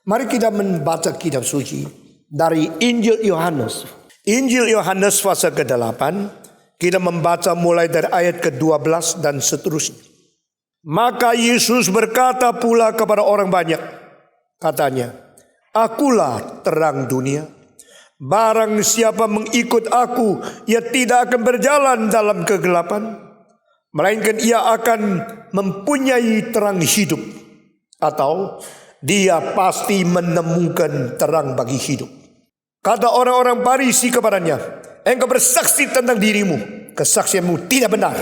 Mari kita membaca kitab suci dari Injil Yohanes. Injil Yohanes pasal ke-8. Kita membaca mulai dari ayat ke-12 dan seterusnya. Maka Yesus berkata pula kepada orang banyak. Katanya, "Akulah terang dunia. Barang siapa mengikut aku, ia tidak akan berjalan dalam kegelapan, melainkan ia akan mempunyai terang hidup." Atau dia pasti menemukan terang bagi hidup. Kata orang-orang Farisi kepadanya, "Engkau bersaksi tentang dirimu, kesaksianmu tidak benar."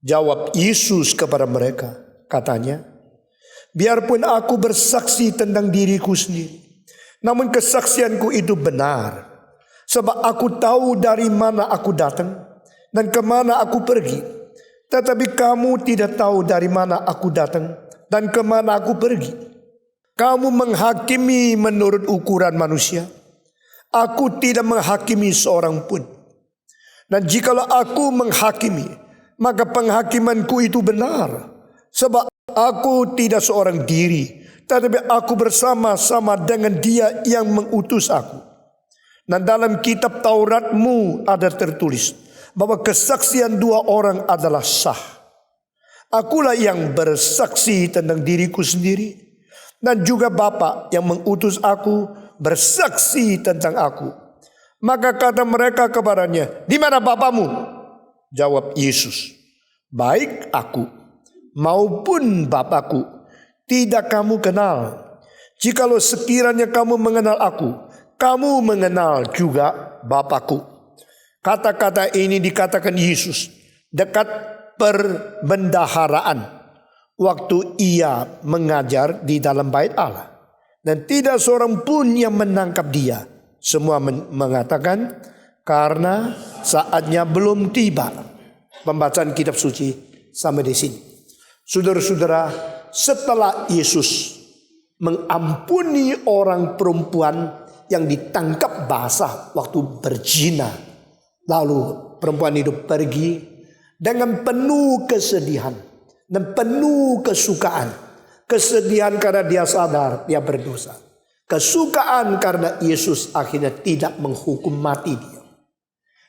Jawab Yesus kepada mereka, katanya, "Biarpun aku bersaksi tentang diriku sendiri, namun kesaksianku itu benar. Sebab aku tahu dari mana aku datang dan kemana aku pergi. Tetapi kamu tidak tahu dari mana aku datang dan kemana aku pergi. Kamu menghakimi menurut ukuran manusia. Aku tidak menghakimi seorang pun. Dan jikalau aku menghakimi, maka penghakimanku itu benar. Sebab aku tidak seorang diri, tetapi aku bersama-sama dengan Dia yang mengutus aku. Dan dalam kitab Tauratmu ada tertulis bahwa kesaksian dua orang adalah sah. Akulah yang bersaksi tentang diriku sendiri, dan juga Bapa yang mengutus aku bersaksi tentang aku." Maka kata mereka kepadanya, "Di mana Bapamu?" Jawab Yesus, "Baik aku maupun Bapakku tidak kamu kenal. Jikalau sekiranya kamu mengenal aku, kamu mengenal juga Bapakku." Kata-kata ini dikatakan Yesus dekat perbendaharaan, waktu ia mengajar di dalam bait Allah. Dan tidak seorang pun yang menangkap dia. Semua mengatakan karena saatnya belum tiba. Pembacaan kitab suci sampai di sini. Saudara-saudara, setelah Yesus mengampuni orang perempuan yang ditangkap basah waktu berzina, lalu perempuan itu pergi dengan penuh kesedihan dan penuh kesukaan. Kesedihan karena dia sadar dia berdosa. Kesukaan karena Yesus akhirnya tidak menghukum mati dia.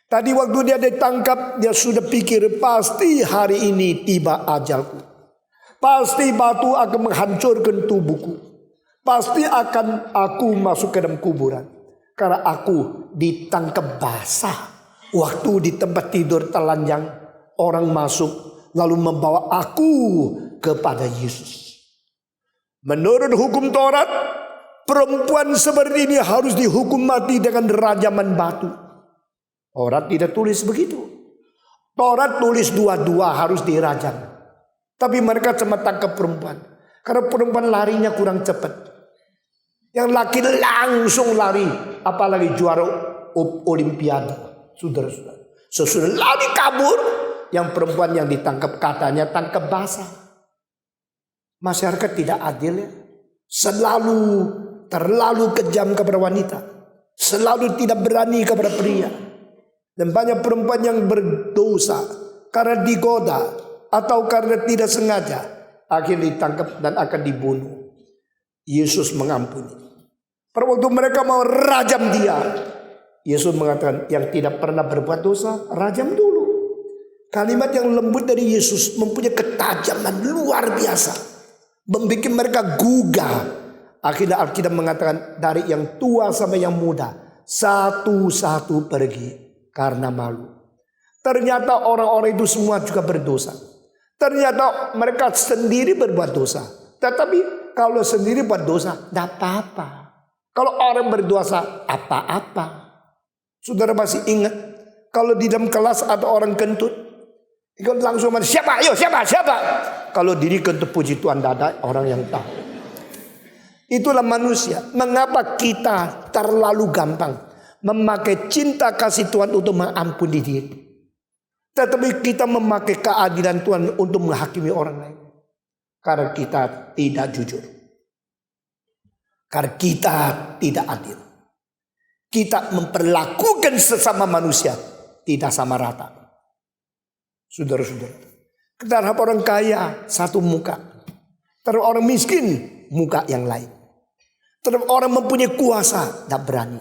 Tadi waktu dia ditangkap, dia sudah pikir pasti hari ini tiba ajalku. Pasti batu akan menghancurkan tubuhku. Pasti akan aku masuk ke dalam kuburan. Karena aku ditangkap basah. Waktu di tempat tidur telanjang, orang masuk lalu membawa aku kepada Yesus. Menurut hukum Taurat, perempuan seperti ini harus dihukum mati dengan rajaman batu. Taurat tidak tulis begitu. Taurat tulis dua-dua harus dirajam. Tapi mereka cuma tangkap perempuan. Karena perempuan larinya kurang cepat. Yang laki langsung lari. Apalagi juara olimpiade. Saudara-saudara. Sesudah lari kabur. Yang perempuan yang ditangkap katanya tangkap basah. Masyarakat tidak adil ya. Selalu terlalu kejam kepada wanita. Selalu tidak berani kepada pria. Dan banyak perempuan yang berdosa karena digoda atau karena tidak sengaja, akhirnya ditangkap dan akan dibunuh. Yesus mengampuni. Pada waktu mereka mau rajam dia, Yesus mengatakan, yang tidak pernah berbuat dosa, rajam dulu. Kalimat yang lembut dari Yesus mempunyai ketajaman luar biasa. Membuat mereka gugah. Akhirnya Alkitab mengatakan dari yang tua sampai yang muda, satu-satu pergi karena malu. Ternyata orang-orang itu semua juga berdosa. Ternyata mereka sendiri berbuat dosa. Tetapi kalau sendiri buat dosa, tidak apa-apa. Kalau orang berdosa, apa-apa. Saudara masih ingat, kalau di dalam kelas ada orang kentut, ikut langsung siapa? Ayo siapa? Kalau diri kentut, puji Tuhan, ada orang yang tahu. Itulah manusia. Mengapa kita terlalu gampang memakai cinta kasih Tuhan untuk mengampuni diri, tetapi kita memakai keadilan Tuhan untuk menghakimi orang lain? Karena kita tidak jujur. Karena kita tidak adil. Kita memperlakukan sesama manusia tidak sama rata. Saudara-saudara, terhadap orang kaya satu muka, terhadap orang miskin muka yang lain. Terhadap orang mempunyai kuasa, tidak berani.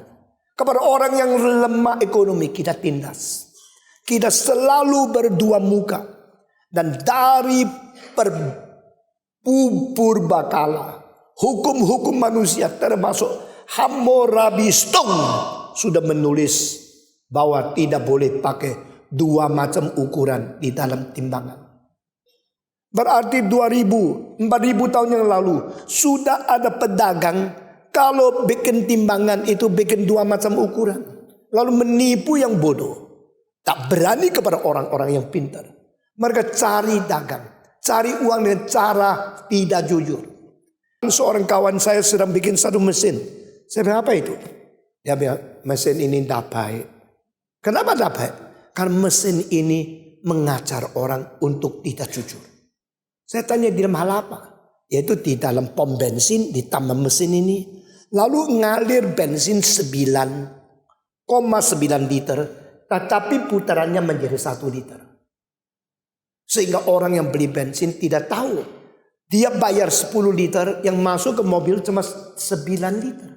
Kepada orang yang lemah ekonomi, kita tindas. Kita selalu berdua muka. Dan dari pupur bakala, hukum-hukum manusia termasuk Hammurabi Stone sudah menulis bahwa tidak boleh pakai dua macam ukuran di dalam timbangan. Berarti 2000, 4000 tahun yang lalu sudah ada pedagang kalau bikin timbangan itu bikin dua macam ukuran. Lalu menipu yang bodoh. Tak berani kepada orang-orang yang pintar. Mereka cari dagang. Cari uang dengan cara tidak jujur. Seorang kawan saya sedang bikin satu mesin. Saya bilang, apa itu? Dia bilang, mesin ini tidak baik. Kenapa tidak baik? Karena mesin ini mengajar orang untuk tidak jujur. Saya tanya di dalam hal apa? Yaitu di dalam pom bensin ditambah mesin ini. Lalu ngalir bensin 9,9 liter. Tetapi putarannya menjadi 1 liter. Sehingga orang yang beli bensin tidak tahu. Dia bayar 10 liter, yang masuk ke mobil cuma 9 liter.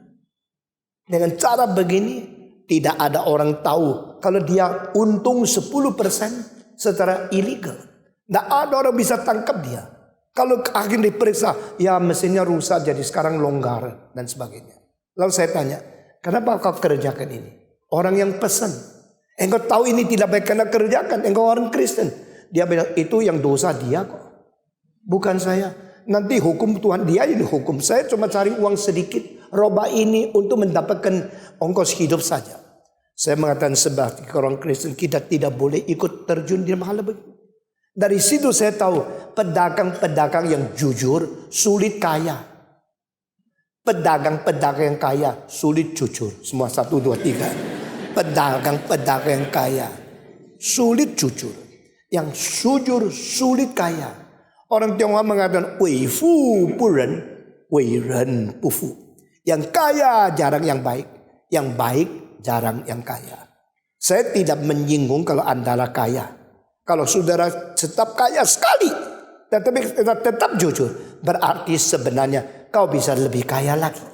Dengan cara begini, tidak ada orang tahu kalau dia untung 10% secara ilegal. Tidak ada orang bisa tangkap dia. Kalau akhirnya diperiksa, ya mesinnya rusak jadi sekarang longgar dan sebagainya. Lalu saya tanya, kenapa kau kerjakan ini? Orang yang pesan. Engkau tahu ini tidak baik karena kerjakan. Engkau orang Kristen. Dia bilang, itu yang dosa dia kok. Bukan saya. Nanti hukum Tuhan, dia ini hukum. Saya cuma cari uang sedikit. Roba ini untuk mendapatkan ongkos hidup saja. Saya mengatakan sebagai orang Kristen, kita tidak boleh ikut terjun di hal begitu. Dari situ saya tahu pedagang-pedagang yang jujur sulit kaya. Pedagang-pedagang yang kaya sulit jujur. Semua 1, 2, 3. Pedagang-pedagang yang kaya sulit jujur. Yang jujur sulit kaya. Orang Tionghoa mengatakan wei fu bu ren, wei ren bu fu. Yang kaya jarang yang baik. Yang baik jarang yang kaya. Saya tidak menyinggung kalau Anda kaya. Kalau saudara tetap kaya sekali, tetapi tetap jujur, berarti sebenarnya kau bisa lebih kaya lagi.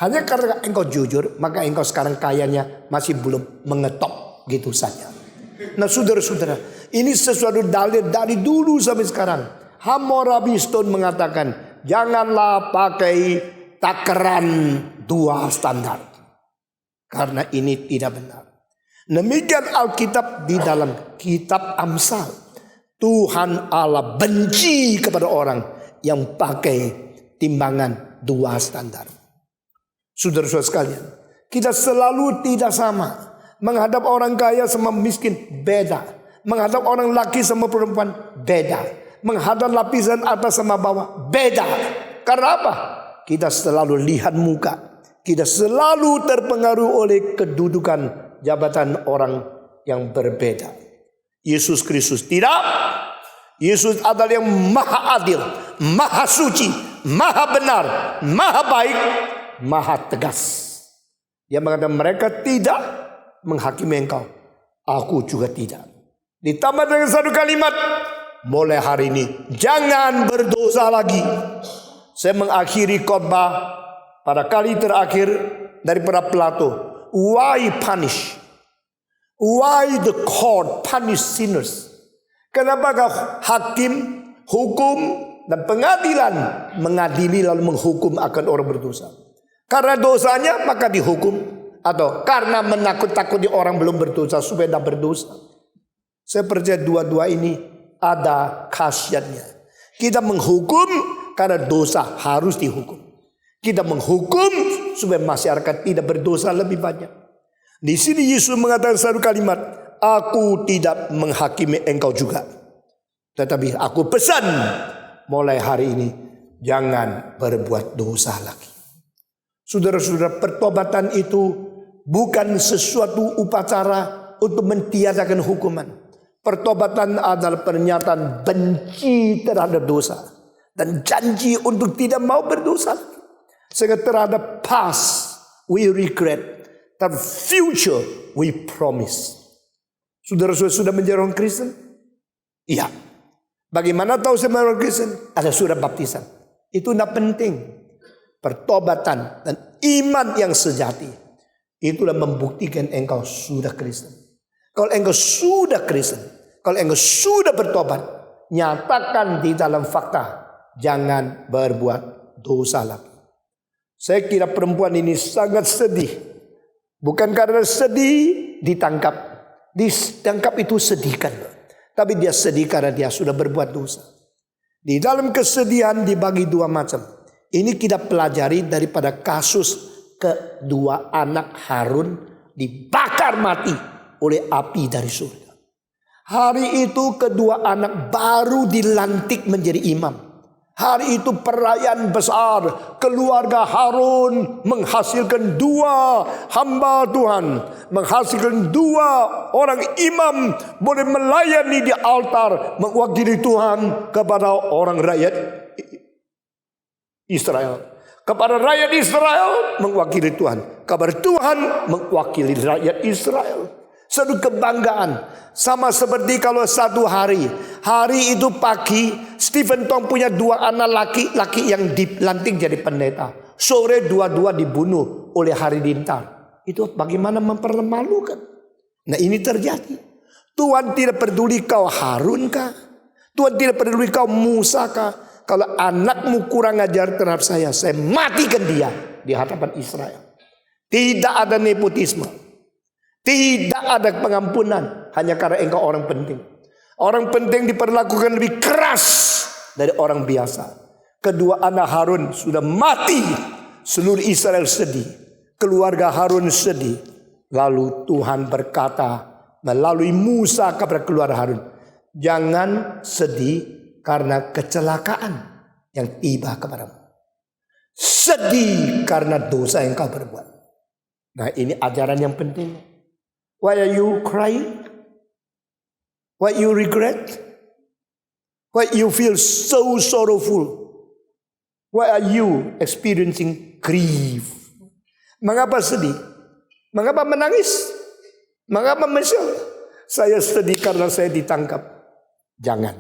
Hanya karena engkau jujur, maka engkau sekarang kayanya masih belum mengetop gitu saja. Nah saudara-saudara, ini sesuatu dalil dari dulu sampai sekarang. Hammurabi Stone mengatakan, janganlah pakai takaran 2 standar. Karena ini tidak benar. Demikian Alkitab di dalam kitab Amsal. Tuhan Allah benci kepada orang yang pakai timbangan 2 standar. Saudara-saudara sekalian, kita selalu tidak sama. Menghadap orang kaya sama miskin beda. Menghadap orang laki sama perempuan beda. Menghadap lapisan atas sama bawah beda. Karena apa? Kita selalu lihat muka. Kita selalu terpengaruh oleh kedudukan jabatan orang yang berbeda. Yesus Kristus tidak. Yesus adalah yang maha adil, maha suci, maha benar, maha baik, maha tegas. Dia mengatakan mereka tidak menghakimi engkau. Aku juga tidak. Ditambah dengan satu kalimat, mulai hari ini jangan berdosa lagi. Saya mengakhiri khotbah pada kali terakhir daripada Plato. Why punish? Why the court punish sinners? Kenapa hakim, hukum, dan pengadilan mengadili lalu menghukum akan orang berdosa? Karena dosanya maka dihukum, atau karena menakut-takuti orang belum berdosa supaya tidak berdosa? Saya percaya dua-dua ini ada khasiatnya. Kita menghukum karena dosa harus dihukum. Kita menghukum supaya masyarakat tidak berdosa lebih banyak. Di sini Yesus mengatakan satu kalimat, aku tidak menghakimi engkau juga. Tetapi aku pesan mulai hari ini jangan berbuat dosa lagi. Saudara-saudara, pertobatan itu bukan sesuatu upacara untuk mentiadakan hukuman. Pertobatan adalah pernyataan benci terhadap dosa dan janji untuk tidak mau berdosa. Sehingga terhadap past we regret, terhadap future we promise. Saudara-saudara sudah menjadi orang Kristen? Iya. Bagaimana tahu saya menjadi orang Kristen? Ada surat baptisan. Itu tidak penting. pertobatan, dan iman yang sejati. Itulah membuktikan engkau sudah Kristen. Kalau engkau sudah Kristen, kalau engkau sudah bertobat, nyatakan di dalam fakta, jangan berbuat dosa lagi. Saya kira perempuan ini sangat sedih. Bukan karena sedih ditangkap. Ditangkap itu sedihkan. Tapi dia sedih karena dia sudah berbuat dosa. Di dalam kesedihan dibagi dua macam. Ini kita pelajari daripada kasus kedua anak Harun dibakar mati oleh api dari surga. Hari itu kedua anak baru dilantik menjadi imam. Hari itu perayaan besar. Keluarga Harun menghasilkan dua hamba Tuhan. Menghasilkan dua orang imam. Boleh melayani di altar. Mewakili Tuhan kepada orang rakyat Israel. Kepada rakyat Israel mewakili Tuhan. Kepada Tuhan mewakili rakyat Israel. Satu kebanggaan. Sama seperti kalau satu hari itu pagi, Stephen Tong punya dua anak laki-laki yang dilantik jadi pendeta. Sore dua-dua dibunuh oleh Halilintar. Itu bagaimana mempermalukan. Nah ini terjadi. Tuhan tidak peduli kau Harun kah? Tuhan tidak peduli kau Musa kah? Kalau anakmu kurang ajar terhadap saya matikan dia di hadapan Israel. Tidak ada nepotisme. Tidak ada pengampunan hanya karena engkau orang penting. Orang penting diperlakukan lebih keras dari orang biasa. Kedua anak Harun sudah mati. Seluruh Israel sedih. Keluarga Harun sedih. Lalu Tuhan berkata melalui Musa kepada keluarga Harun, jangan sedih karena kecelakaan yang tiba kepadamu. Sedih karena dosa yang kau berbuat. Nah ini ajaran yang penting. Why are you crying? Why you regret? Why you feel so sorrowful? Why are you experiencing grief? Mengapa sedih? Mengapa menangis? Mengapa menyesal? Saya sedih karena saya ditangkap. Jangan.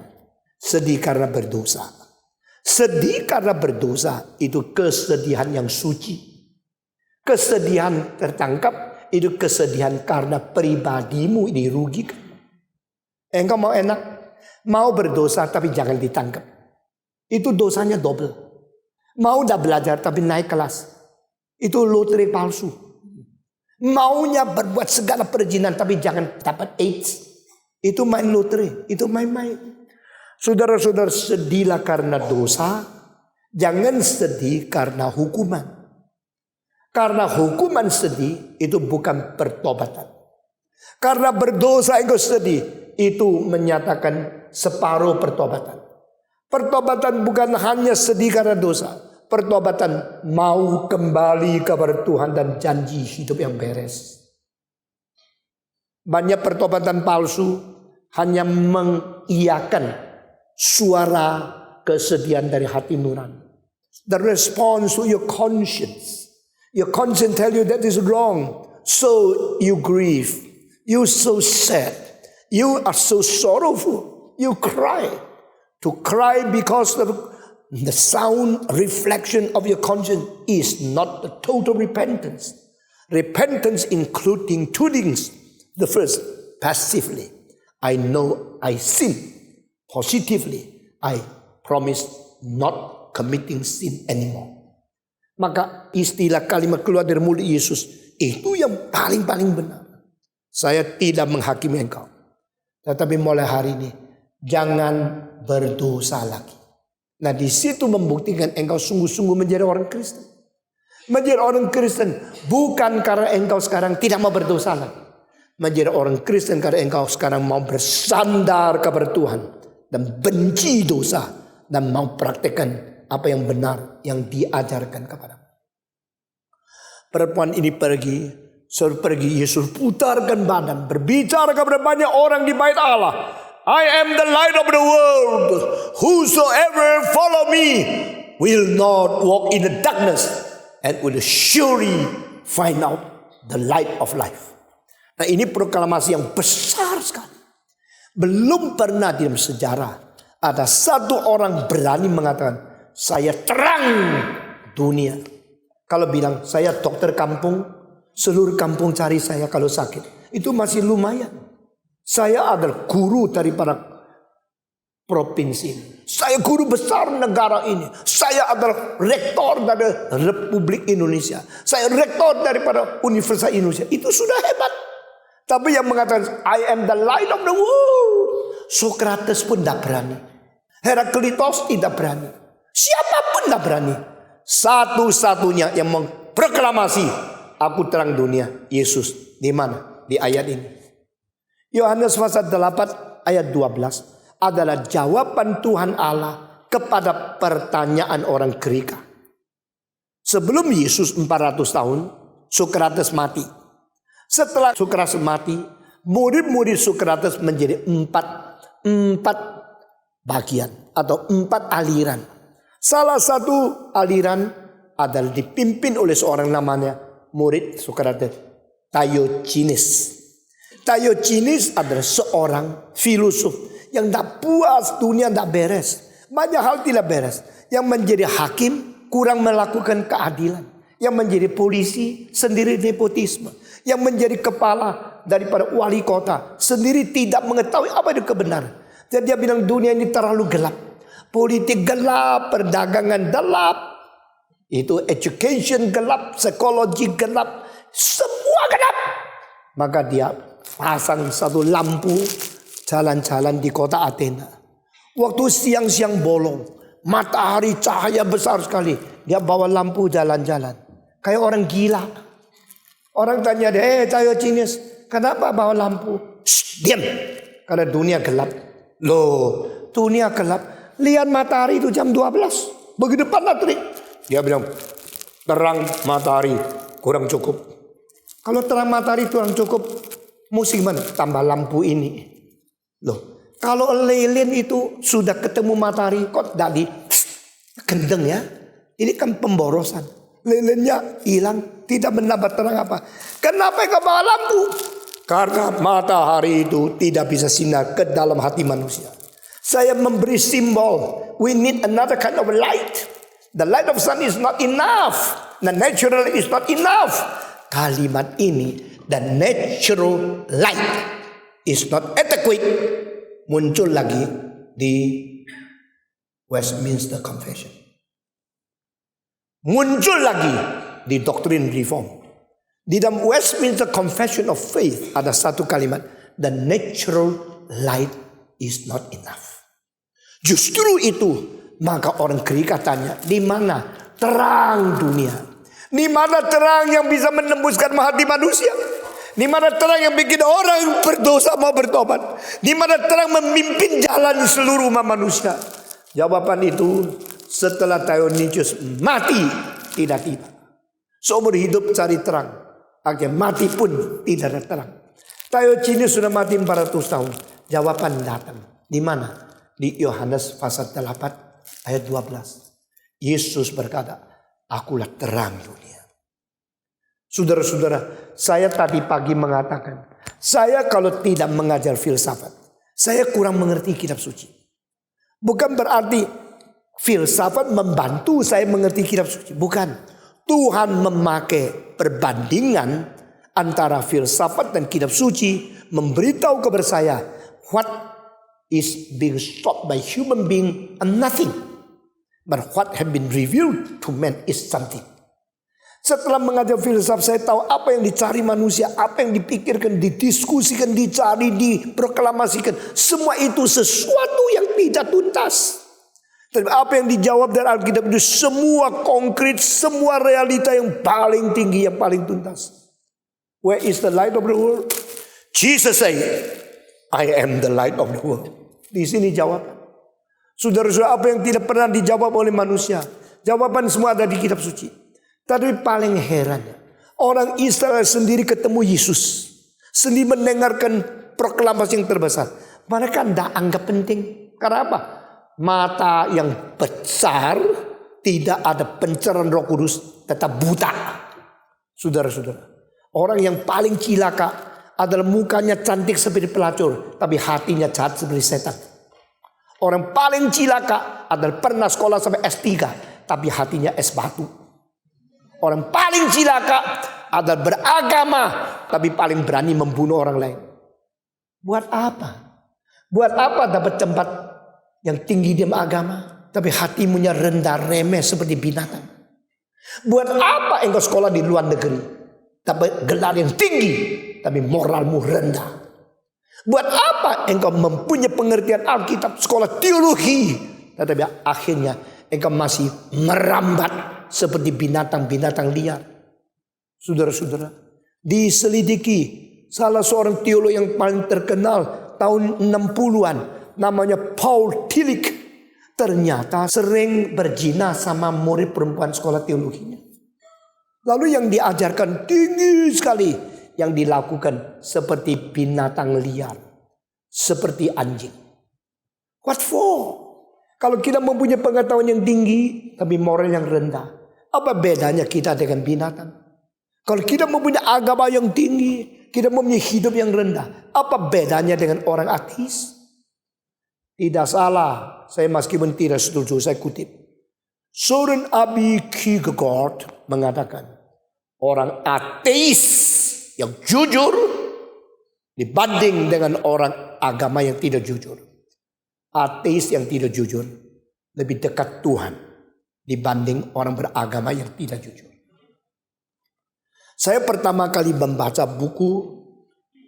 Sedih karena berdosa. Sedih karena berdosa itu kesedihan yang suci. Kesedihan tertangkap itu kesedihan karena pribadimu dirugikan. Engkau mau enak, mau berdosa tapi jangan ditangkap. Itu dosanya double. Mau udah belajar tapi naik kelas. Itu lotre palsu. Maunya berbuat segala perizinan tapi jangan dapat AIDS. Itu main lotre, itu main-main. Saudara-saudara, sedihlah karena dosa, jangan sedih karena hukuman. Karena hukuman sedih itu bukan pertobatan. Karena berdosa engkau sedih, itu menyatakan separuh pertobatan. Pertobatan bukan hanya sedih karena dosa. Pertobatan mau kembali kepada Tuhan dan janji hidup yang beres. Banyak pertobatan palsu hanya mengiyakan suara kesedihan dari hati nurani. The response to your conscience. Your conscience tell you that is wrong. So you grieve. You so sad. You are so sorrowful. You cry. To cry because the sound reflection of your conscience is not the total repentance. Repentance including two things. The first, passively. I know I sin. Positively, I promise not committing sin anymore. Maka istilah kalimat keluar dari mulut Yesus itu yang paling benar. Saya tidak menghakimi engkau. Tetapi mulai hari ini jangan berdosa lagi. Nah di situ membuktikan engkau sungguh-sungguh menjadi orang Kristen. Menjadi orang Kristen bukan karena engkau sekarang tidak mau berdosa lagi. Menjadi orang Kristen karena engkau sekarang mau bersandar kepada Tuhan. Dan benci dosa. Dan mau praktekkan apa yang benar yang diajarkan kepada. Perempuan ini pergi, Yesus putarkan badan, berbicara kepada banyak orang di bait Allah. I am the light of the world. Whosoever follow me will not walk in the darkness and will surely find out the light of life. Nah ini proklamasi yang besar sekali. Belum pernah dalam sejarah ada satu orang berani mengatakan, saya terang dunia. Kalau bilang saya dokter kampung, seluruh kampung cari saya kalau sakit, itu masih lumayan. Saya adalah guru daripada provinsi ini. Saya guru besar negara ini. Saya adalah rektor dari Republik Indonesia. Saya rektor daripada Universitas Indonesia. Itu sudah hebat. Tapi yang mengatakan I am the light of the world, Sokrates pun tidak berani. Heraklitos tidak berani. Siapapun tidak berani. Satu-satunya yang memproklamasi aku terang dunia, Yesus. Di mana? Di ayat ini. Yohanes pasal 8 ayat 12 adalah jawaban Tuhan Allah kepada pertanyaan orang Gerika. Sebelum Yesus 400 tahun, Sokrates mati. Setelah Sokrates mati, murid-murid Sokrates menjadi empat bagian atau 4 aliran. Salah satu aliran adalah dipimpin oleh seorang namanya murid Sokrates, Diogenes. Diogenes adalah seorang filosof yang tidak puas dunia tidak beres. Banyak hal tidak beres. Yang menjadi hakim kurang melakukan keadilan. Yang menjadi polisi sendiri nepotisme. Yang menjadi kepala daripada wali kota sendiri tidak mengetahui apa itu kebenaran. Jadi dia bilang dunia ini terlalu gelap. Politik gelap, perdagangan gelap. Itu education gelap, psikologi gelap. Semua gelap. Maka dia pasang satu lampu jalan-jalan di kota Athena. Waktu siang-siang bolong, matahari cahaya besar sekali. Dia bawa lampu jalan-jalan. Kayak orang gila. Orang tanya dia, Diogenes, kenapa bawa lampu? Shh, diam. Karena dunia gelap. Loh, dunia gelap. Lihat matahari itu jam 12. Begitu panas terik. Dia bilang, terang matahari kurang cukup. Kalau terang matahari kurang cukup, mesti gimana? Tambah lampu ini. Loh, kalau lilin itu sudah ketemu matahari, kok tadi gendeng ya? Ini kan pemborosan. Lilinnya hilang, tidak mendapat terang apa. Kenapa kau bawa lampu? Karena matahari itu tidak bisa sinar ke dalam hati manusia. Saya memberi simbol. We need another kind of light. The light of sun is not enough. The natural is not enough. Kalimat ini, the natural light is not adequate, muncul lagi di Westminster Confession. Muncul lagi di Doctrine Reform. Di dalam Westminster Confession of Faith ada satu kalimat, the natural light is not enough. Justru itu, maka orang Gerika tanya, di mana terang dunia? Di mana terang yang bisa menembuskan hati manusia? Di mana terang yang bikin orang berdosa mau bertobat? Di mana terang memimpin jalan seluruh umat manusia? Jawaban itu setelah Diogenes mati tidak tiba. Seumur hidup cari terang, akhirnya mati pun tidak ada terang. Diogenes sudah mati 400 tahun. Jawaban datang. Di mana? Di Yohanes pasal 8 ayat 12. Yesus berkata, akulah terang dunia. Saudara-saudara, saya tadi pagi mengatakan, saya kalau tidak mengajar filsafat, saya kurang mengerti kitab suci. Bukan berarti filsafat membantu saya mengerti kitab suci. Bukan. Tuhan memakai perbandingan antara filsafat dan kitab suci, memberitahu kepada saya, what is being sought by human being and nothing. But what have been revealed to man is something. Setelah mengajar filsafat, saya tahu apa yang dicari manusia, apa yang dipikirkan, didiskusikan, dicari, diproklamasikan. Semua itu sesuatu yang tidak tuntas. Tapi apa yang dijawab dari Alkitab itu semua konkret, semua realita yang paling tinggi, yang paling tuntas. Where is the light of the world? Jesus said, I am the light of the world. Di sini jawab. Saudara-saudara, apa yang tidak pernah dijawab oleh manusia, jawaban semua ada di kitab suci. Tapi paling heran, orang Israel sendiri ketemu Yesus, sendiri mendengarkan proklamasi yang terbesar. Mereka tidak anggap penting. Karena apa? Mata yang besar, tidak ada pencerahan Roh Kudus, tetap buta. Saudara-saudara, orang yang paling cilaka adalah mukanya cantik seperti pelacur, tapi hatinya jahat seperti setan. Orang paling cilaka adalah pernah sekolah sampai S3, tapi hatinya es batu. Orang paling cilaka adalah beragama tapi paling berani membunuh orang lain. Buat apa? Buat apa dapat tempat yang tinggi di agama tapi hatimunya rendah remeh seperti binatang? Buat apa engkau sekolah di luar negeri dapat gelar yang tinggi tapi moralmu rendah? Buat apa engkau mempunyai pengertian Alkitab, sekolah teologi, tetapi akhirnya engkau masih merambat seperti binatang-binatang liar? Saudara-saudara, diselidiki salah seorang teolog yang paling terkenal tahun 60-an, namanya Paul Tillich, ternyata sering berzina sama murid perempuan sekolah teologinya. Lalu yang diajarkan tinggi sekali, yang dilakukan seperti binatang liar, seperti anjing. What for? Kalau kita mempunyai pengetahuan yang tinggi tapi moral yang rendah, apa bedanya kita dengan binatang? Kalau kita mempunyai agama yang tinggi, kita mempunyai hidup yang rendah, apa bedanya dengan orang ateis? Tidak salah, saya meskipun tidak setuju, saya kutip. Søren Abi Kierkegaard mengatakan, orang ateis yang jujur dibanding dengan orang agama yang tidak jujur. Ateis yang tidak jujur lebih dekat Tuhan dibanding orang beragama yang tidak jujur. Saya pertama kali membaca buku,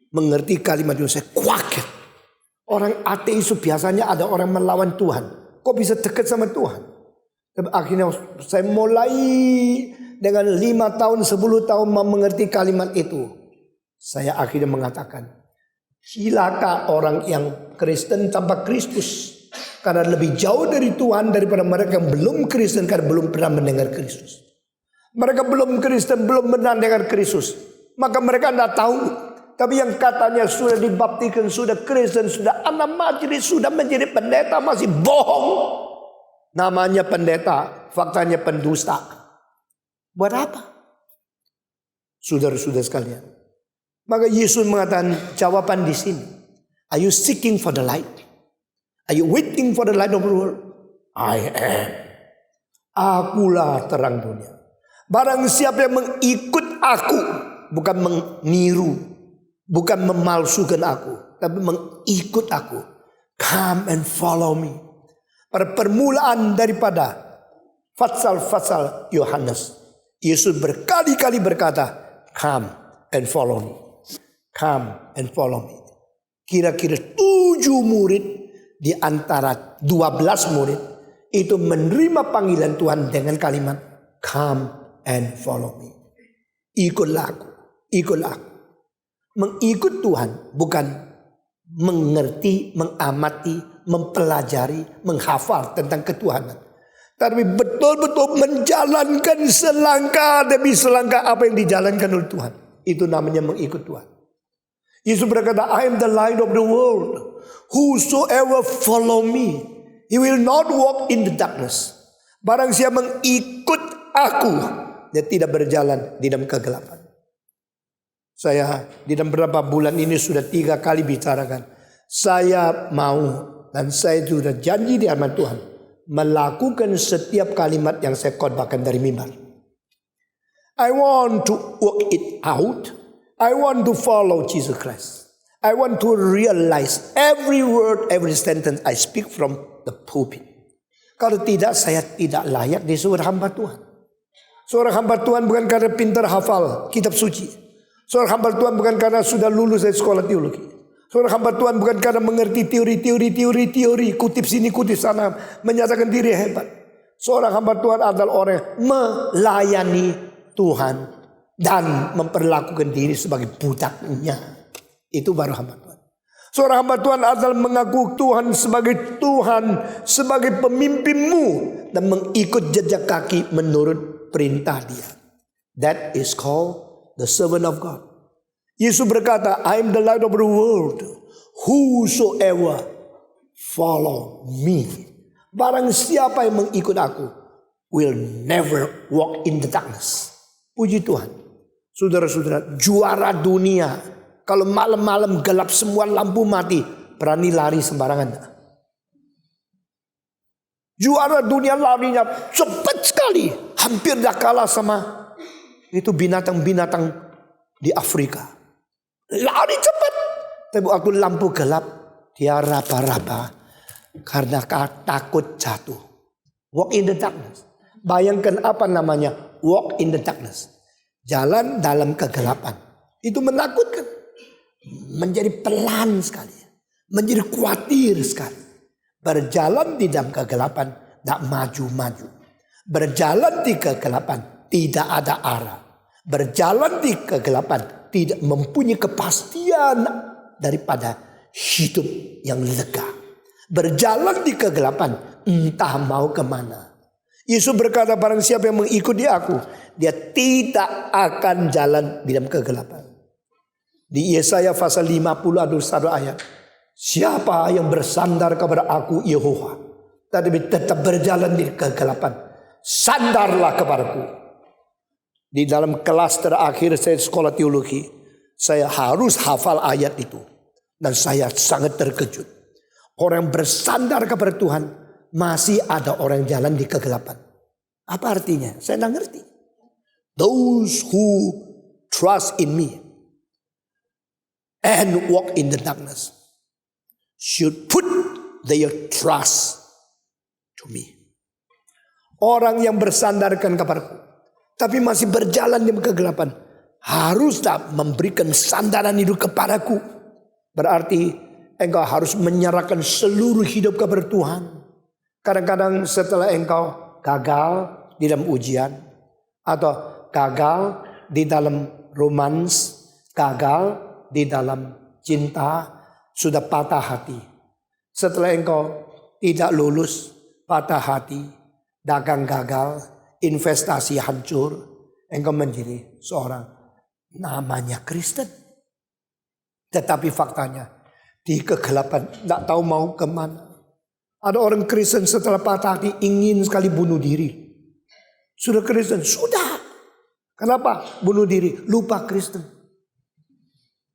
mengerti kalimat itu, saya kaget. Orang ateis itu biasanya ada orang melawan Tuhan. Kok bisa dekat sama Tuhan? Tapi akhirnya saya mulai dengan 5 tahun, 10 tahun mengerti kalimat itu. Saya akhirnya mengatakan, cilaka orang yang Kristen tanpa Kristus. Karena lebih jauh dari Tuhan daripada mereka yang belum Kristen karena belum pernah mendengar Kristus. Mereka belum Kristen, belum pernah mendengar Kristus. Maka mereka tidak tahu. Tapi yang katanya sudah dibaptikan, sudah Kristen, sudah anak majelis, sudah menjadi pendeta, masih bohong. Namanya pendeta, faktanya pendusta. Buat apa? Saudara-saudara sekalian. Maka Yesus mengatakan jawaban di sini. Are you seeking for the light? Are you waiting for the light of the world? I am. Akulah terang dunia. Barang siapa yang mengikut aku, bukan meniru, bukan memalsukan aku, tapi mengikut aku. Come and follow me. Pada permulaan daripada Fatsal Yohanes, Yesus berkali-kali berkata, come and follow me. Come and follow me. Kira-kira 7 murid di antara 12 murid itu menerima panggilan Tuhan dengan kalimat, come and follow me. Ikutlah aku, ikutlah aku. Mengikut Tuhan bukan mengerti, mengamati, mempelajari, menghafal tentang ketuhanan. Tapi betul-betul menjalankan selangkah demi selangkah apa yang dijalankan oleh Tuhan. Itu namanya mengikut Tuhan. Yesus berkata, I am the light of the world. Whosoever follow me, he will not walk in the darkness. Barang siapa mengikut aku, dia tidak berjalan di dalam kegelapan. Saya di dalam beberapa bulan ini sudah 3 kali bicarakan. Saya mau dan saya sudah janji di hadapan Tuhan melakukan setiap kalimat yang saya khotbahkan dari mimbar. I want to work it out. I want to follow Jesus Christ. I want to realize every word, every sentence I speak from the pulpit. Kalau tidak, saya tidak layak disebut hamba Tuhan. Seorang hamba Tuhan bukan karena pintar hafal kitab suci. Seorang hamba Tuhan bukan karena sudah lulus dari sekolah teologi. Seorang hamba Tuhan bukan karena mengerti teori, kutip sini, kutip sana, menyatakan diri hebat. Seorang hamba Tuhan adalah orang yang melayani Tuhan dan memperlakukan diri sebagai budaknya. Itu baru hamba Tuhan. Seorang hamba Tuhan adalah mengaku Tuhan sebagai Tuhan, sebagai pemimpinmu, dan mengikut jejak kaki menurut perintah dia. That is called the servant of God. Yesus berkata, I am the light of the world. Whosoever follow me. Barang siapa yang mengikut aku will never walk in the darkness. Puji Tuhan. Saudara-saudara, juara dunia. Kalau malam-malam gelap semua lampu mati, berani lari sembarangan. Juara dunia larinya cepat sekali. Hampir dah kalah sama Itu binatang-binatang di Afrika. Lari cepat. Tapi waktu lampu gelap, dia raba-raba karena takut jatuh. Walk in the darkness. Bayangkan apa namanya walk in the darkness. Jalan dalam kegelapan. Itu menakutkan. Menjadi pelan sekali. Menjadi khawatir sekali. Berjalan di dalam kegelapan, tidak maju-maju. Berjalan di kegelapan, tidak ada arah. Berjalan di kegelapan, tidak mempunyai kepastian daripada hidup yang lega. Berjalan di kegelapan, entah mau kemana. Yesus berkata, barang siapa yang mengikuti aku, dia tidak akan jalan di dalam kegelapan. Di Yesaya pasal 50 ada satu ayat. Siapa yang bersandar kepada aku, Yehova, tetapi tetap berjalan di kegelapan, sandarlah kepadaku. Di dalam kelas terakhir saya sekolah teologi, saya harus hafal ayat itu. Dan saya sangat terkejut. Orang yang bersandar kepada Tuhan, masih ada orang yang jalan di kegelapan. Apa artinya? Saya tidak ngerti. Those who trust in me and walk in the darkness should put their trust to me. Orang yang bersandarkan kepadaku, tapi masih berjalan di kegelapan, haruslah memberikan sandaran hidup kepadaku. Berarti engkau harus menyerahkan seluruh hidup kepada Tuhan. Kadang-kadang setelah engkau gagal di dalam ujian, atau gagal di dalam romans, gagal di dalam cinta, sudah patah hati. Setelah engkau tidak lulus, patah hati, dagang gagal, investasi hancur, engkau menjadi seorang namanya Kristen. Tetapi faktanya di kegelapan tidak tahu mau kemana. Ada orang Kristen setelah patah hati ingin sekali bunuh diri. Sudah Kristen, sudah. Kenapa bunuh diri? Lupa Kristen.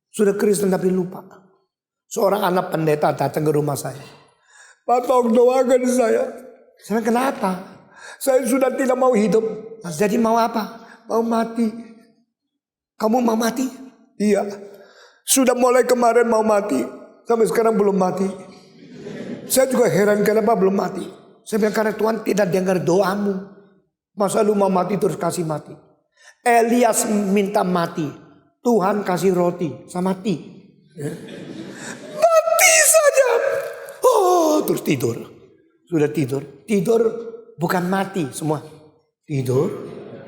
Sudah Kristen tapi lupa. Seorang anak pendeta datang ke rumah saya. Pak, tolong doakan saya. Saya kenapa? Saya sudah tidak mau hidup. Jadi mau apa? Mau mati. Kamu mau mati? Iya. Sudah mulai kemarin mau mati. Sampai sekarang belum mati. Saya juga heran kenapa belum mati. Saya bilang karena Tuhan tidak dengar doamu. Masa lu mau mati terus kasih mati. Elias minta mati. Tuhan kasih roti sama mati. Mati saja. Oh, terus tidur. Sudah tidur. Tidur bukan mati semua. Tidur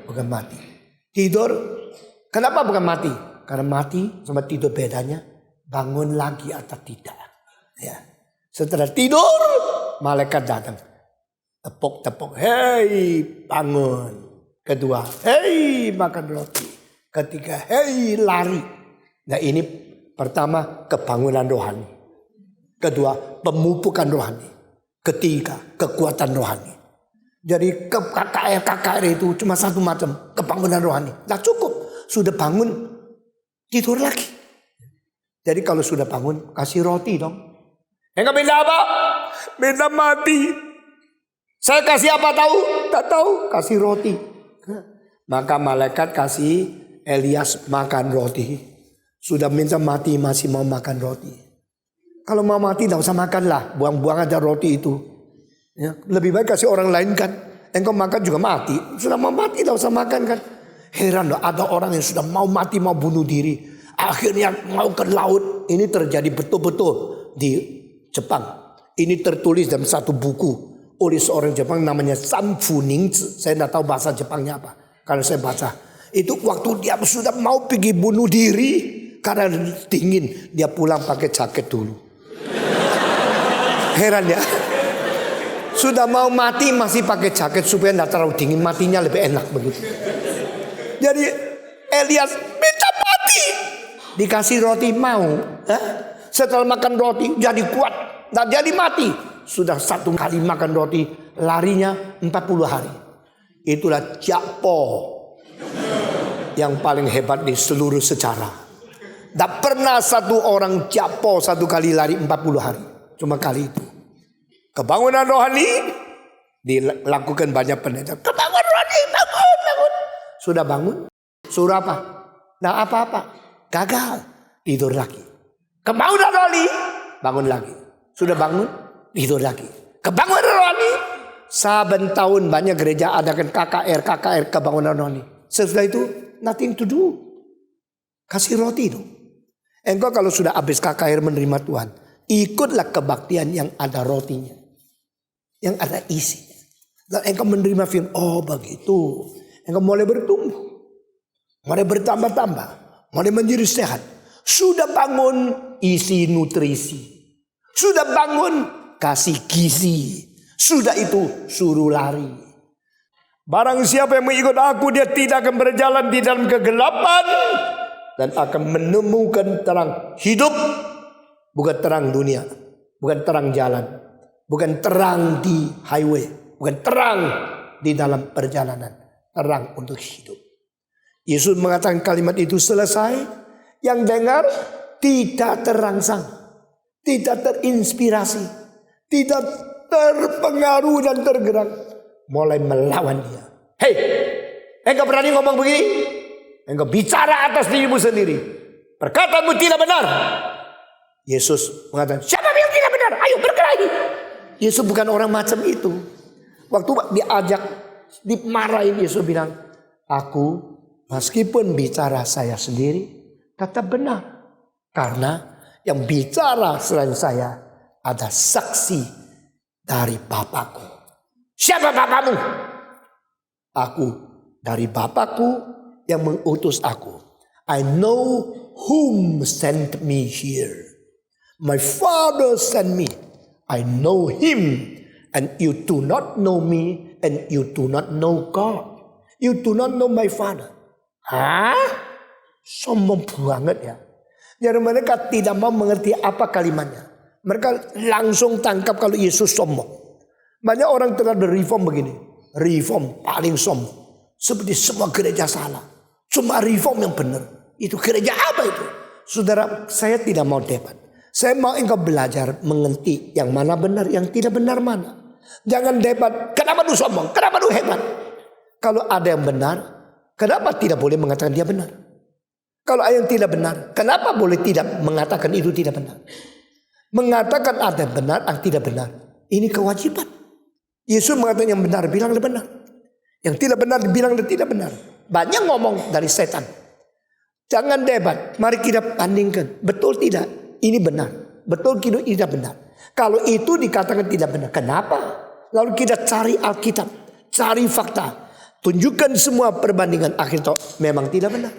bukan mati. Tidur. Kenapa bukan mati? Karena mati sama tidur bedanya. Bangun lagi atau tidak. Ya. Setelah tidur, malaikat datang. Tepuk-tepuk. Hei, bangun. Kedua, hei, makan roti. Ketiga, hei, lari. Nah ini pertama, kebangunan rohani. Kedua, pemupukan rohani. Ketiga, kekuatan rohani. Jadi KKR itu cuma satu macam, kebangunan rohani. Nah cukup, sudah bangun, tidur lagi. Jadi kalau sudah bangun, kasih roti dong. Enggak minta apa? Minta mati. Saya kasih apa tahu? Tak tahu, kasih roti. Maka malaikat kasih Elias makan roti. Sudah minta mati masih mau makan roti. Kalau mau mati tidak usah makan lah. Buang-buang aja roti itu. Ya, lebih baik kasih orang lain kan. Engkau makan juga mati. Sudah mau mati tidak usah makan kan. Heran loh, ada orang yang sudah mau mati mau bunuh diri. Akhirnya mau ke laut. Ini terjadi betul-betul di Jepang. Ini tertulis dalam satu buku oleh seorang Jepang namanya Sanfu Ningzi. Saya tidak tahu bahasa Jepangnya apa. Kalau saya baca. Itu waktu dia sudah mau pergi bunuh diri. Karena dingin. Dia pulang pakai jaket dulu. Heran ya. Sudah mau mati masih pakai jaket. Supaya tidak terlalu dingin. Matinya lebih enak begitu. Jadi Elias minta mati. Dikasih roti mau. Setelah makan roti jadi kuat. Tidak jadi mati. Sudah satu kali makan roti, larinya 40 hari. Itulah Jakpo yang paling hebat di seluruh sejarah. Tak pernah satu orang Jakpo satu kali lari 40 hari. Cuma kali itu. Kebangunan rohani dilakukan banyak pendeta. Kebangunan rohani, bangun. Sudah bangun, suruh apa? Nah apa-apa. Gagal. Tidur lagi. Kebangun roli. Bangun lagi. Sudah bangun. Tidur lagi. Kebangun roli. Saben tahun banyak gereja adakan KKR kebangunan roli. Setelah itu nothing to do. Kasih roti dong. Engkau kalau sudah habis KKR menerima Tuhan, ikutlah kebaktian yang ada rotinya. Yang ada isinya. Dan engkau menerima firman, oh begitu. Engkau mulai bertumbuh. Mulai bertambah-tambah. Mulai menjadi sehat. Sudah bangun isi nutrisi. Sudah bangun kasih gizi. Sudah itu suruh lari. Barang siapa yang mengikut aku, dia tidak akan berjalan di dalam kegelapan. Dan akan menemukan terang hidup. Bukan terang dunia. Bukan terang jalan. Bukan terang di highway. Bukan terang di dalam perjalanan. Terang untuk hidup. Yesus mengatakan kalimat itu selesai. Yang dengar tidak terangsang. Tidak terinspirasi. Tidak terpengaruh dan tergerak. Mulai melawan dia. Hei, engkau berani ngomong begini? Engkau bicara atas dirimu sendiri. Perkataanmu tidak benar. Yesus mengatakan, siapa yang tidak benar? Ayo berkelahi. Yesus bukan orang macam itu. Waktu diajak, dimarahin, Yesus bilang, aku meskipun bicara saya sendiri, tetap benar. Karena yang bicara selain saya ada saksi dari Bapakku. Siapa Bapakmu? Aku dari Bapakku yang mengutus aku. I know whom sent me here. My Father sent me. I know him. And you do not know me. And you do not know God. You do not know my Father. Hah? Sombong banget ya. Jadi mereka tidak mau mengerti apa kalimatnya. Mereka langsung tangkap kalau Yesus sombong. Banyak orang terhadap reform begini. Reform paling sombong. Seperti semua gereja salah. Cuma reform yang benar. Itu gereja apa itu? Saudara, saya tidak mau debat. Saya mau engkau belajar mengerti yang mana benar, yang tidak benar mana. Jangan debat, kenapa lu sombong? Kenapa lu hebat? Kalau ada yang benar, kenapa tidak boleh mengatakan dia benar? Kalau ada yang tidak benar, kenapa boleh tidak mengatakan itu tidak benar? Mengatakan ada yang benar, yang tidak benar. Ini kewajiban. Yesus mengatakan yang benar, bilang benar. Yang tidak benar, bilang tidak benar. Banyak ngomong dari setan. Jangan debat. Mari kita bandingkan. Betul tidak? Ini benar. Betul tidak benar. Kalau itu dikatakan tidak benar. Kenapa? Lalu kita cari Alkitab. Cari fakta. Tunjukkan semua perbandingan. Akhirnya memang tidak benar.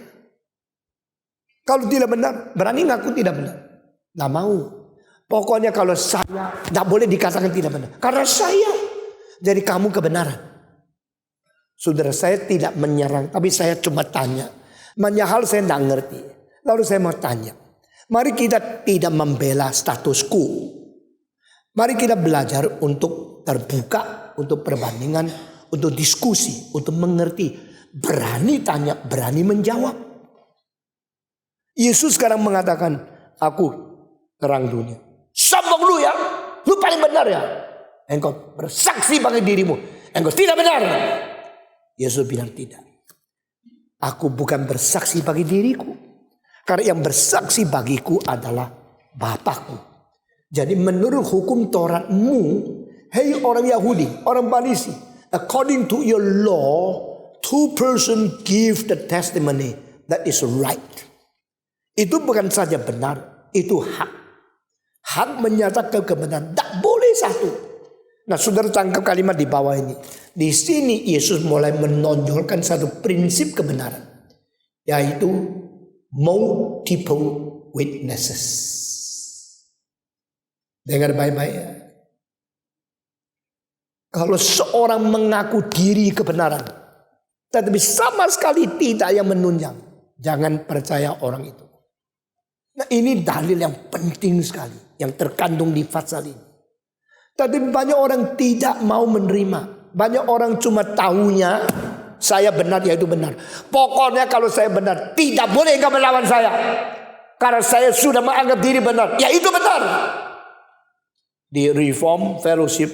Kalau tidak benar, berani ngaku tidak benar. Nggak mau. Pokoknya kalau saya, nggak boleh dikatakan tidak benar. Karena saya. Jadi kamu kebenaran. Saudara, saya tidak menyerang, tapi saya cuma tanya. Banyak hal saya tidak ngerti. Lalu saya mau tanya. Mari kita tidak membela status quo. Mari kita belajar untuk terbuka, untuk perbandingan, untuk diskusi, untuk mengerti. Berani tanya, berani menjawab. Yesus sekarang mengatakan, aku terang dunia. Sombong lu ya, lu paling benar ya. Engkau bersaksi bagi dirimu, engkau tidak benar. Yesus bilang tidak. Aku bukan bersaksi bagi diriku. Karena yang bersaksi bagiku adalah Bapakku. Jadi menurut hukum Tauratmu, hei orang Yahudi, orang Farisi, according to your law, two person give the testimony that is right. Itu bukan saja benar, itu hak. Hak menyatakan kebenaran, tak boleh satu. Nah, saudara tangkap kalimat di bawah ini. Di sini Yesus mulai menonjolkan satu prinsip kebenaran, yaitu multiple witnesses. Dengar baik-baik ya. Kalau seorang mengaku diri kebenaran, tetapi sama sekali tidak yang menunjang, jangan percaya orang itu. Nah, ini dalil yang penting sekali, yang terkandung di pasal ini. Tapi banyak orang tidak mau menerima. Banyak orang cuma tahunya saya benar, yaitu benar. Pokoknya kalau saya benar, tidak boleh engkau melawan saya. Karena saya sudah menganggap diri benar, yaitu benar. Di Reform Fellowship,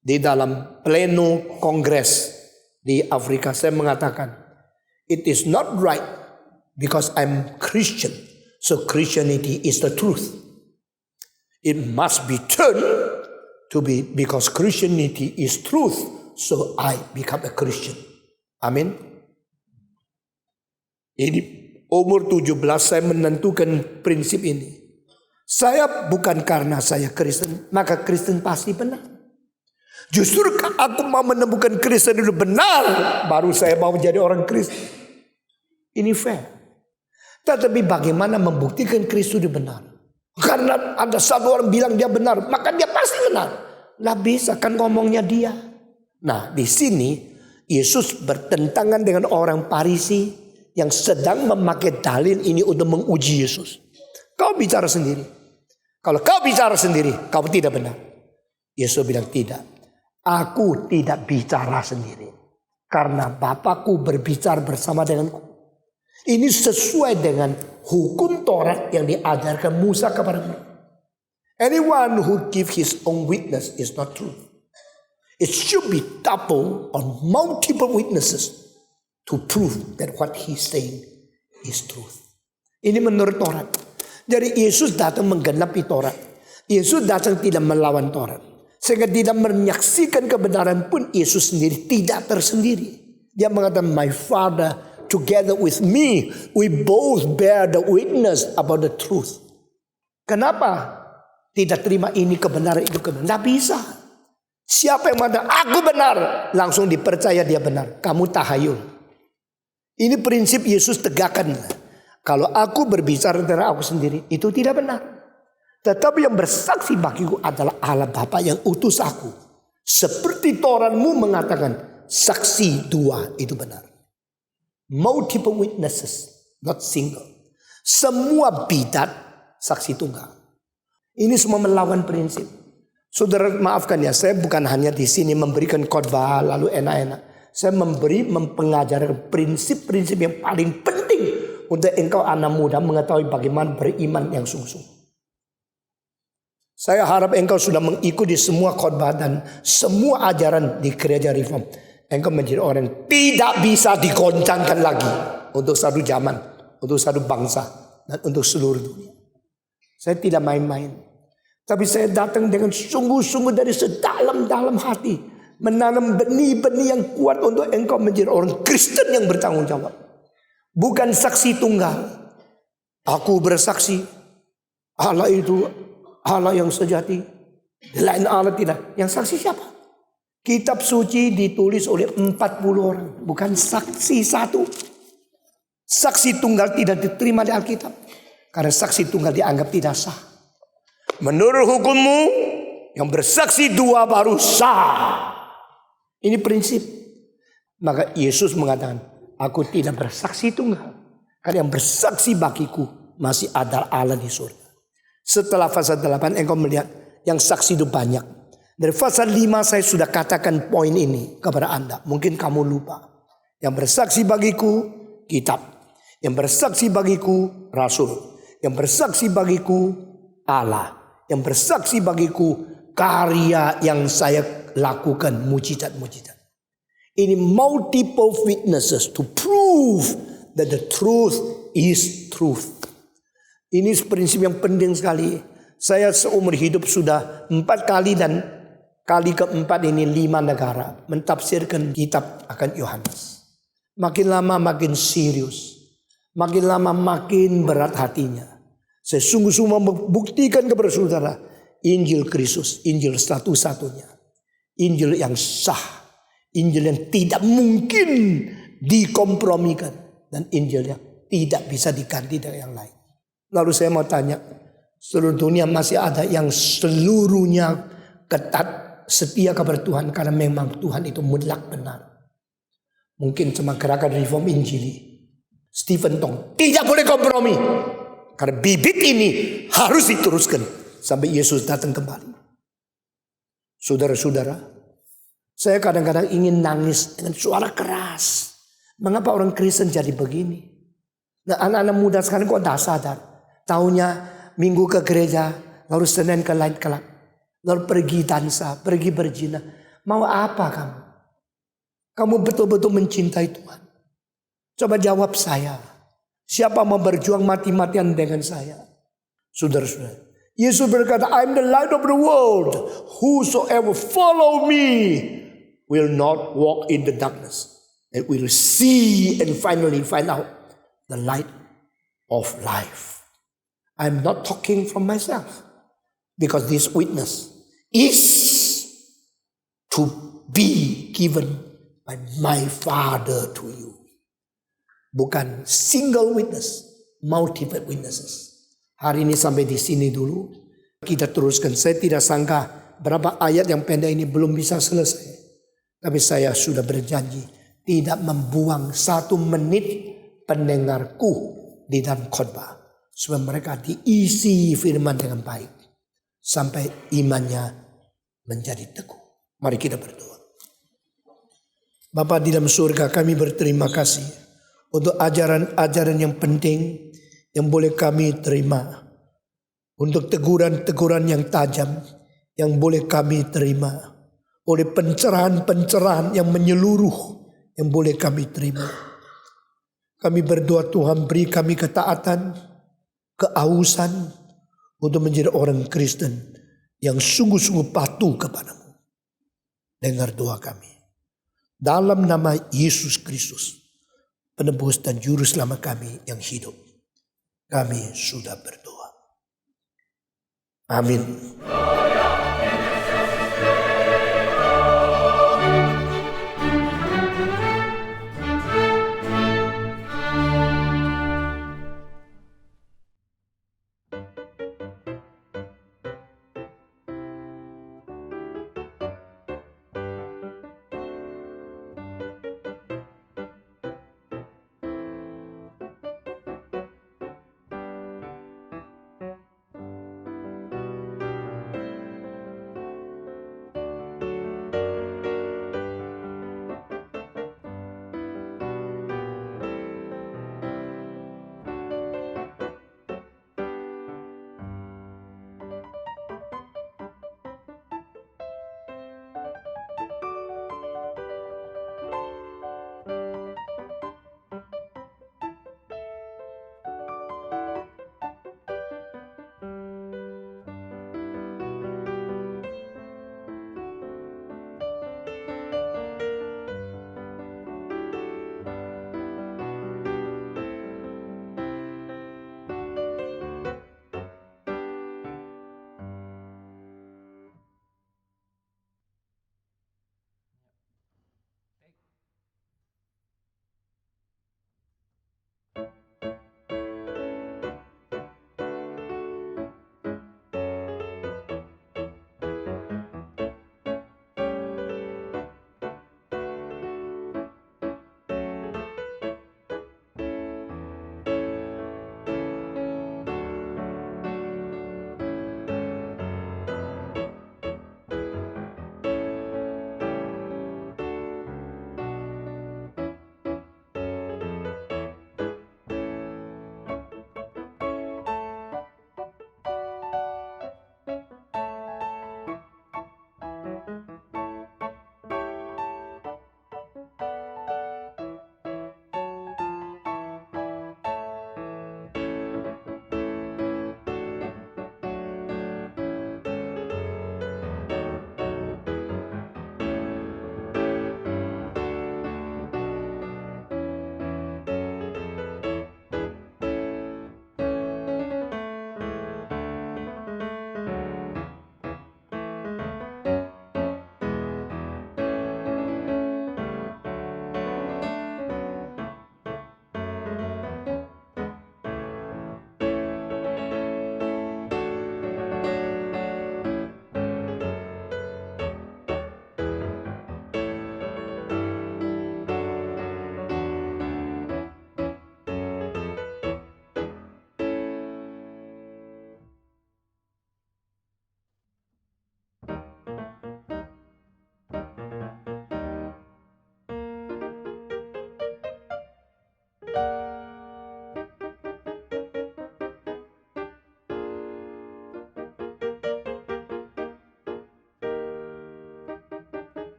di dalam pleno kongres di Afrika, saya mengatakan, It is not right because I'm Christian. So Christianity is the truth. It must be turned to be because Christianity is truth. So I become a Christian. Amin. Ini umur 17 saya menentukan prinsip ini. Saya bukan karena saya Kristen, maka Kristen pasti benar. Justru aku mau menemukan Kristen itu benar, baru saya mau menjadi orang Kristen. Ini fair. Tetapi bagaimana membuktikan Kristus itu benar? Karena ada satu orang bilang dia benar, maka dia pasti benar. Lah bisa kan ngomongnya dia. Nah di sini Yesus bertentangan dengan orang Farisi yang sedang memakai dalil ini untuk menguji Yesus. Kau bicara sendiri. Kalau kau bicara sendiri, kau tidak benar. Yesus bilang tidak. Aku tidak bicara sendiri. Karena Bapakku berbicara bersama denganku. Ini sesuai dengan hukum Taurat yang diajarkan Musa kepadamu. Anyone who give his own witness is not true. It should be double or multiple witnesses to prove that what he's saying is truth. Ini menurut Taurat. Jadi Yesus datang menggenapi Taurat. Yesus datang tidak melawan Taurat. Sehingga tidak menyaksikan kebenaran pun Yesus sendiri tidak tersendiri. Dia mengatakan, my Father together with me, we both bear the witness about the truth. Kenapa tidak terima ini kebenaran itu kebenaran? Tidak bisa. Siapa yang mengatakan aku benar, langsung dipercaya dia benar. Kamu tahayul. Ini prinsip Yesus tegakkan. Kalau aku berbicara tentang aku sendiri, itu tidak benar. Tetapi yang bersaksi bagiku adalah Allah Bapa yang utus aku. Seperti Tauratmu mengatakan, saksi dua itu benar. Multiple witnesses, not single. Semua bidat, saksi tunggal. Ini semua melawan prinsip. Saudara maafkan ya, saya bukan hanya di sini memberikan khotbah lalu enak-enak. Saya mempengajarkan prinsip-prinsip yang paling penting untuk engkau anak muda mengetahui bagaimana beriman yang sungguh-sungguh. Saya harap engkau sudah mengikuti semua khotbah dan semua ajaran di gereja Reform. Engkau menjadi orang yang tidak bisa digoncangkan lagi untuk satu zaman, untuk satu bangsa, dan untuk seluruh dunia. Saya tidak main-main. Tapi saya datang dengan sungguh-sungguh dari sedalam-dalam hati. Menanam benih-benih yang kuat untuk engkau menjadi orang Kristen yang bertanggung jawab. Bukan saksi tunggal. Aku bersaksi Allah itu Allah yang sejati. Lain Allah tidak. Yang saksi siapa? Kitab suci ditulis oleh 40 orang. Bukan saksi satu. Saksi tunggal tidak diterima di Alkitab. Karena saksi tunggal dianggap tidak sah. Menurut hukummu, yang bersaksi dua baru sah. Ini prinsip. Maka Yesus mengatakan, aku tidak bersaksi tunggal. Karena yang bersaksi bagiku masih ada Allah di surga. Setelah pasal 8 engkau melihat yang saksi itu banyak. Dari pasal 5 saya sudah katakan poin ini kepada Anda. Mungkin kamu lupa. Yang bersaksi bagiku kitab. Yang bersaksi bagiku rasul. Yang bersaksi bagiku Allah. Yang bersaksi bagiku karya yang saya lakukan, mujizat-mujizat. Ini multiple witnesses to prove that the truth is truth. Ini prinsip yang penting sekali. Saya seumur hidup sudah 4 kali dan kali keempat ini 5 negara mentafsirkan kitab akan Yohanes. Makin lama makin serius. Makin lama makin berat hatinya. Saya sungguh-sungguh membuktikan kepada saudara. Injil Kristus, Injil satu-satunya. Injil yang sah. Injil yang tidak mungkin dikompromikan. Dan Injil yang tidak bisa diganti dengan yang lain. Lalu saya mau tanya, seluruh dunia masih ada yang seluruhnya ketat setia kepada Tuhan karena memang Tuhan itu mutlak benar. Mungkin cuma gerakan Reform Injili. Stephen Tong tidak boleh kompromi. Karena bibit ini harus diteruskan sampai Yesus datang kembali. Saudara-saudara, saya kadang-kadang ingin nangis dengan suara keras. Mengapa orang Kristen jadi begini? Nah, anak-anak muda sekarang kok tidak sadar. Taunya minggu ke gereja, lalu Senin ke lain kelab, lalu pergi dansa, pergi berzina. Mau apa kamu? Kamu betul-betul mencintai Tuhan. Coba jawab saya. Siapa mau berjuang mati-matian dengan saya? Saudara-saudara, Yesus berkata, I am the light of the world. Whosoever follow me will not walk in the darkness. It will see and finally find out the light of life. I'm not talking from myself. Because this witness is to be given by my Father to you. Bukan single witness, multiple witnesses. Hari ini sampai di sini dulu. Kita teruskan. Saya tidak sangka berapa ayat yang pendek ini belum bisa selesai. Tapi saya sudah berjanji tidak membuang 1 menit pendengarku di dalam khotbah. Supaya mereka diisi firman dengan baik. Sampai imannya menjadi teguh. Mari kita berdoa. Bapa di dalam surga, kami berterima kasih untuk ajaran-ajaran yang penting yang boleh kami terima. Untuk teguran-teguran yang tajam yang boleh kami terima. Oleh pencerahan-pencerahan yang menyeluruh yang boleh kami terima. Kami berdoa Tuhan beri kami ketaatan, keausan, untuk menjadi orang Kristen yang sungguh-sungguh patuh kepadamu. Dengar doa kami. Dalam nama Yesus Kristus, penebus dan juru selamat kami yang hidup, kami sudah berdoa. Amin.